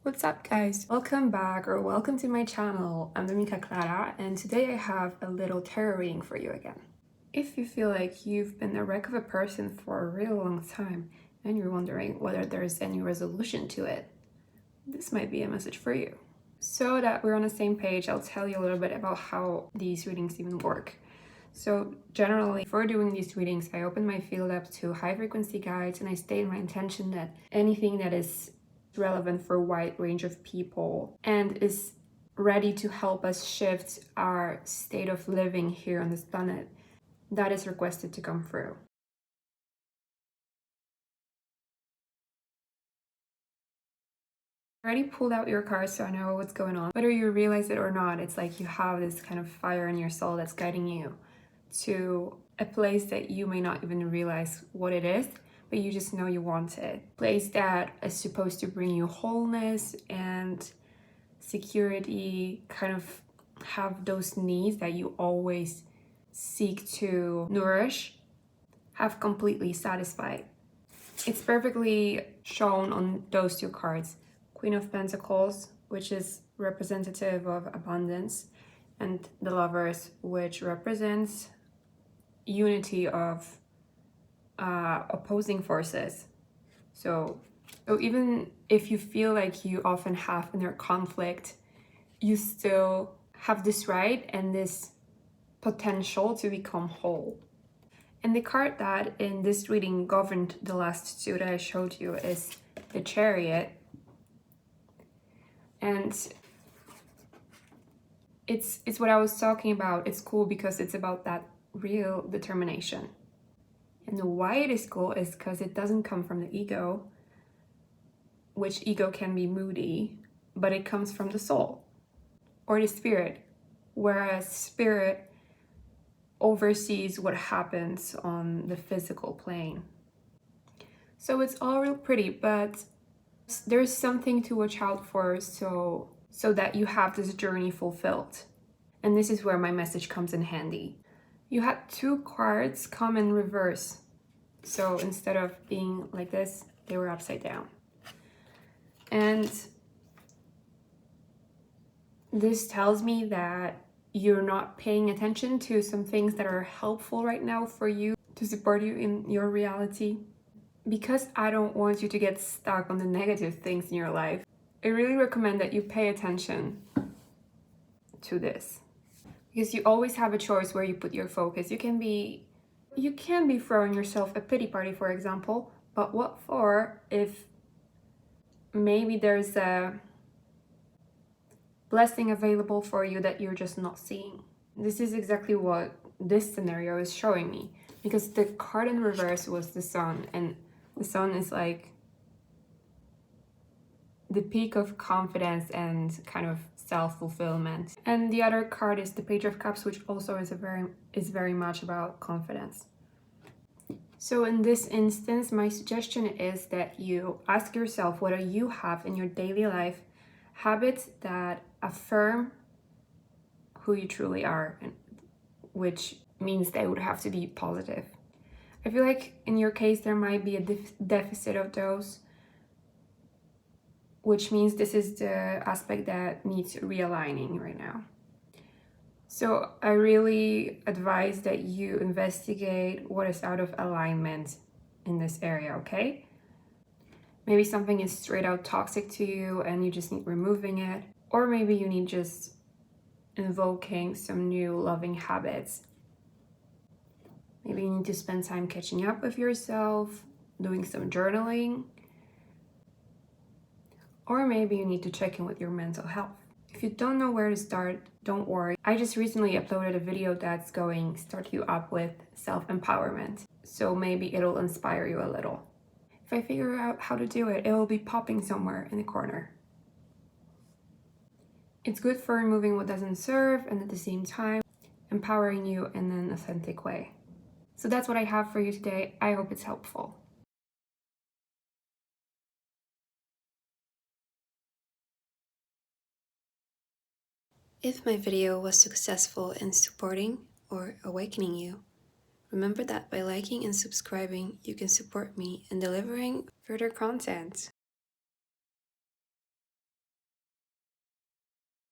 What's up guys? Welcome back or welcome to my channel. I'm Dominikasclairs and today I have a little tarot reading for you again. If you feel like you've been a wreck of a person for a real long time and you're wondering whether there's any resolution to it, this might be a message for you. So that we're on the same page, I'll tell you a little bit about how these readings even work. So generally, for doing these readings, I open my field up to high frequency guides and I state my intention that anything that is relevant for a wide range of people and is ready to help us shift our state of living here on this planet, that is requested to come through. I already pulled out your cards, so I know what's going on. Whether you realize it or not, it's like you have this kind of fire in your soul that's guiding you to a place that you may not even realize what it is, but you just know you want it. A place that is supposed to bring you wholeness and security, kind of have those needs that you always seek to nourish, have completely satisfied. It's perfectly shown on those two cards. Queen of Pentacles, which is representative of abundance, and the Lovers, which represents unity of opposing forces. So even if you feel like you often have inner conflict, you still have this right and this potential to become whole. And the card that in this reading governed the last two that I showed you is the Chariot. And it's what I was talking about. It's cool because it's about that real determination. And why it is cool is because it doesn't come from the ego, which ego can be moody, but it comes from the soul or the spirit, whereas spirit oversees what happens on the physical plane. So it's all real pretty, but there's something to watch out for so that you have this journey fulfilled. And this is where my message comes in handy. You had two cards come in reverse. So instead of being like this, they were upside down. And this tells me that you're not paying attention to some things that are helpful right now for you to support you in your reality. Because I don't want you to get stuck on the negative things in your life, I really recommend that you pay attention to this. Because you always have a choice where you put your focus. You can be throwing yourself a pity party, for example, but what for if maybe there's a blessing available for you that you're just not seeing? This is exactly what this scenario is showing me, because the card in reverse was the Sun, and the Sun is like the peak of confidence and kind of self-fulfillment. And the other card is the Page of Cups, which also is very much about confidence. So in this instance, my suggestion is that you ask yourself whether you have in your daily life habits that affirm who you truly are, which means they would have to be positive. I feel like in your case, there might be a deficit of those, which means this is the aspect that needs realigning right now. So I really advise that you investigate what is out of alignment in this area, okay? Maybe something is straight out toxic to you and you just need removing it. Or maybe you need just invoking some new loving habits. Maybe you need to spend time catching up with yourself, doing some journaling. Or maybe you need to check in with your mental health. If you don't know where to start, don't worry. I just recently uploaded a video that's going to start you up with self-empowerment. So maybe it'll inspire you a little. If I figure out how to do it, it will be popping somewhere in the corner. It's good for removing what doesn't serve and at the same time empowering you in an authentic way. So that's what I have for you today. I hope it's helpful. If my video was successful in supporting or awakening you, remember that by liking and subscribing, you can support me in delivering further content.